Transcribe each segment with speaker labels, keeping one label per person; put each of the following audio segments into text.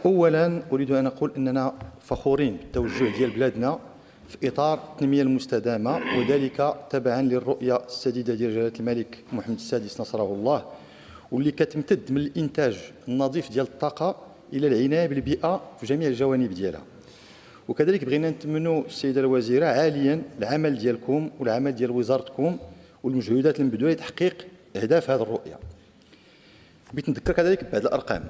Speaker 1: أولا أريد أن أقول أننا فخورين بالتوجه ديال بلادنا في إطار التنمية المستدامة، وذلك تبعا للرؤية السديدة ديال جلالة الملك محمد السادس نصره الله، واللي كتمتد من الإنتاج النظيف ديال الطاقة إلى العناية بالبيئة في جميع الجوانب ديالها. وكذلك بغينا نتمنوا السيدة الوزيرة عاليا العمل ديالكم والعمل ديال وزارتكم والمجهودات المبذولة لتحقيق أهداف هذه الرؤية. بغيت نذكر كذلك ببعض الأرقام.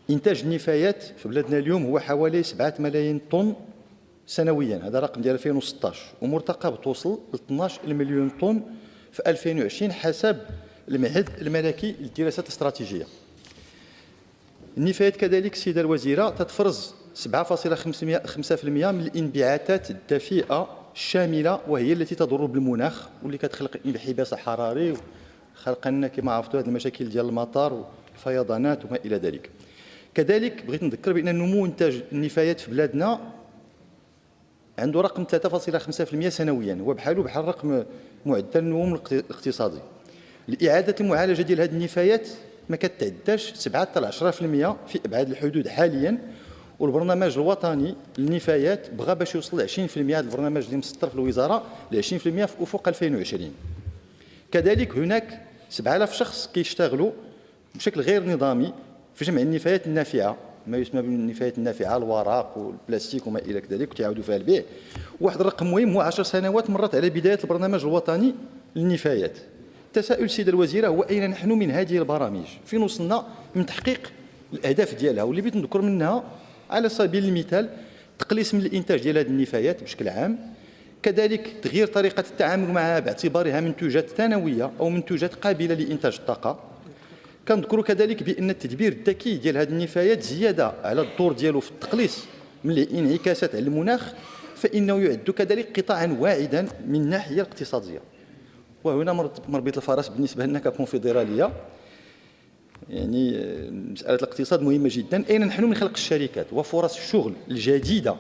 Speaker 1: إنتاج النفايات في بلادنا اليوم هو حوالي 7 ملايين طن سنويا، هذا رقم ديال 2016، ومرتقب توصل ل 12 مليون طن في 2020 حسب المعهد الملكي للدراسات الاستراتيجية. النفايات كذلك السيدة الوزيرة تتفرز 7.5% من الانبعاثات الدفيئة الشاملة، وهي التي تضر بالمناخ واللي كتخلق انحباس حراري وخلق لنا كما عرفتوا هذه المشاكل ديال المطر والفيضانات وما إلى ذلك. كذلك بغيت نذكر بأن نمو إنتاج النفايات في بلادنا عنده رقم 3.5% سنويا، وبحاله بحال رقم معدل النمو الاقتصادي. لإعادة المعالجة ديال هذه النفايات ما كتعداش 7 حتى 10% في أبعاد الحدود حاليا، والبرنامج الوطني للنفايات بغى باش يوصل ل 20%. هذا البرنامج اللي مسطر في الوزارة ل 20% في أفق 2020. كذلك هناك 7000 شخص كيشتغلوا بشكل غير نظامي في جمع النفايات النافعة، ما يسمى بالنفايات النافعة، الورق والبلاستيك وما إلى ذلك، وتعاودوا فيها البيع. واحد الرقم مهم هو 10 سنوات مرت على بداية البرنامج الوطني للنفايات. التساؤل السيدة الوزيرة هو أين نحن من هذه البرامج؟ فين وصلنا من تحقيق الأهداف ديالها؟ واللي بغيت نذكر منها على سبيل المثال تقليص من الإنتاج ديال هذه النفايات بشكل عام، كذلك تغيير طريقة التعامل معها باعتبارها منتوجات ثانوية أو منتوجات قابلة لإنتاج الطاقة. كنذكروا كذلك بأن التدبير الذكي ديال هذه النفايات زيادة على الدور ديالو في التقليص من الانعكاسات على المناخ، فإنه يعد كذلك قطاعا واعدا من الناحية الاقتصادية. وهنا مربط الفرس بالنسبة لنا ككونفدرالية، يعني مسألة الاقتصاد مهمة جدا. أين نحن من خلق الشركات وفرص الشغل الجديدة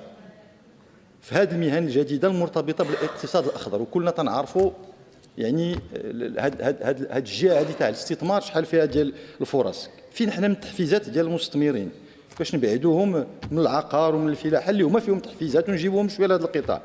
Speaker 1: في هذه المهن الجديدة المرتبطة بالاقتصاد الأخضر؟ وكلنا تنعرفوا يعني هاد الجهة هذه تاع الاستثمار شحال فيها ديال الفرص. فين حنا من التحفيزات ديال المستثمرين باش نبعدوهم من العقار ومن الفلاحة اللي هما فيهم تحفيزات ونجيبوهم شويه لهذا القطاع؟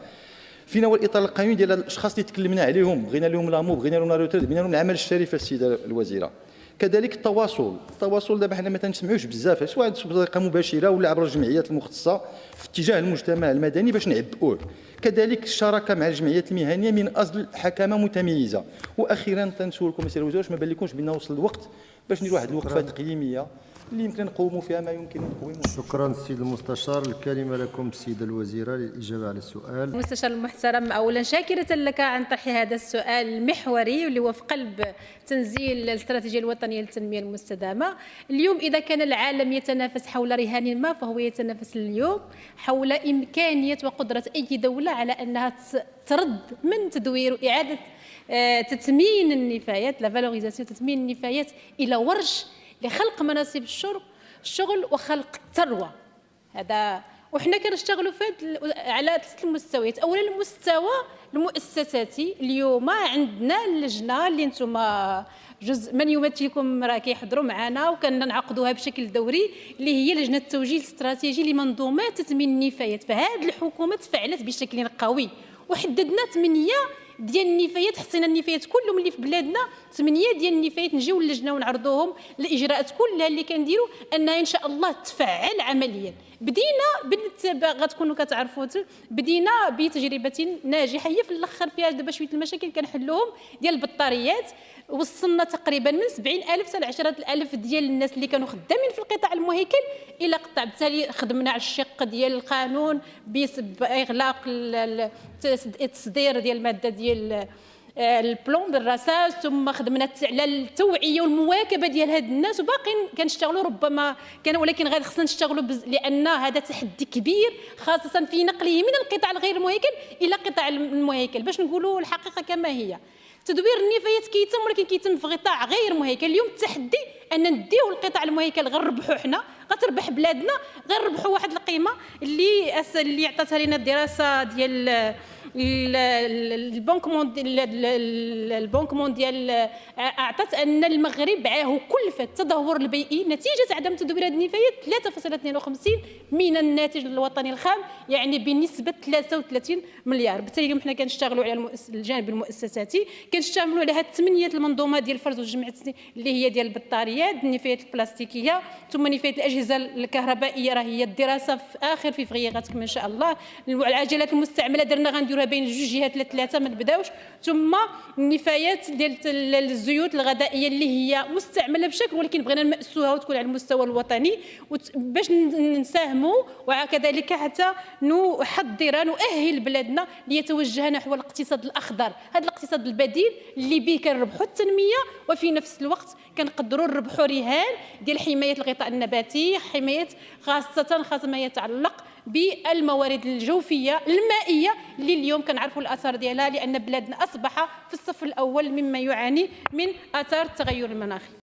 Speaker 1: فين هو الاطار القانوني ديال الاشخاص اللي تكلمنا عليهم، بغينا لهم لامو، بغينا لهم لا روتير، بغينا لهم العمل الشريف السيده الوزيره؟ كذلك التواصل دابا حنا ما تنسمعوش بزاف، سواء بطريقه مباشره ولا عبر الجمعيات المختصه في اتجاه المجتمع المدني باش نعبئوه. كذلك الشراكه مع الجمعيات المهنيه من اجل حكامه متميزه. واخيرا تنسولكم السيد الوزير، واش ما بان لكمش بان وصل الوقت باش نديروا واحد الوقفه تقييميه اللي يمكن نقوموا فيها ما يمكن نقوموا؟
Speaker 2: شكرا السيد المستشار. الكلمه لكم السيده الوزيره للاجابه على السؤال.
Speaker 3: المستشار المحترم، اولا شاكره لك عن طرح هذا السؤال المحوري واللي هو في قلب تنزيل الاستراتيجيه الوطنيه للتنميه المستدامه. اليوم اذا كان العالم يتنافس حول رهان ما، فهو يتنافس اليوم حول امكانيه وقدره اي دوله على انها ترد من تدوير واعاده تثمين النفايات، لا فالوريزاسيون، تثمين النفايات الى ورش لخلق مناصب الشغل وخلق الثروه. هذا وحنا كنشتغلوا على 3 مستويات. اولا المستوى المؤسساتي، اليوم عندنا اللجنه اللي انتم جزء من يمثلكم راه كيحضروا معنا وكنعقدوها بشكل دوري، اللي هي لجنه التوجيه الاستراتيجي لمنظومات تثمين النفايات. فهذه الحكومه تفعلت بشكل قوي وحددنا 8 ديال النفايات، حصينا النفايات كلهم اللي في بلادنا 8 ديال النفايات، نجيو للجنه ونعرضوهم. الاجراءات كلها اللي كنديروا انها ان شاء الله تفعل عمليا. بدينا غتكونوا كتعرفوا بدينا بتجربه ناجحه هي في الاخر فيها دابا شويه المشاكل كنحلوهم ديال البطاريات. وصلنا تقريبا من 70,000 حتى ل 10,000 ديال الناس اللي كانوا خدامين في القطاع المهيكل الى قطاع. بالتالي خدمنا على الشق ديال القانون باغلاق التصدير ديال الماده ديال البلون بالرصاص، ثم خدمنا على التوعيه والمواكبه ديال هاد الناس، وباقيين كنشتغلوا ربما ولكن غادي خصنا نشتغلوا لان هذا تحدي كبير خاصه في نقله من القطاع الغير مهيكل الى قطاع المهيكل. باش نقولوا الحقيقه كما هي، تدوير النفايات كيتم ولكن كيتم في قطاع غير مهيكل. اليوم التحدي ان نديو القطاع المهيكل، غنربحوا حنا، غتربح بلادنا، غنربحوا واحد القيمه اللي عطاتها لنا الدراسه ديال البنك مونديال اعطت ان المغرب عاه كلفه التدهور البيئي نتيجه عدم تدوير هذه النفايات 3.52 من الناتج الوطني الخام، يعني بنسبه 33 مليار. بالتالي اليوم حنا كنشتغلوا على الجانب المؤسساتي، كنشتغلوا على هذه 8 المنظومه ديال الفرز والجمع اللي هي ديال البطاريات، النفايات البلاستيكيه، ثم نفايات الاجهزه الكهربائيه راه هي الدراسه في اخر فبراير غتكمل ان شاء الله. العجلات المستعمله درنا غنديروها بين جوج جهات لثلاثه ما نبداوش، ثم النفايات ديال الزيوت الغذائيه اللي هي مستعمله بشكل ولكن بغينا نمأسوها وتكون على المستوى الوطني باش نساهموا، وكذلك حتى نؤهل بلادنا ليتوجه نحو الاقتصاد الاخضر، هذا الاقتصاد البديل اللي به كنربحوا التنميه وفي نفس الوقت كنقدروا نربحوا رهان ديال حمايه الغطاء النباتي، حمايه خاصه ما يتعلق بالموارد الجوفيه المائيه اللي اليوم كنعرفوا الاثار ديالها، لان بلادنا اصبح في الصف الاول مما يعاني من اثار التغير المناخي.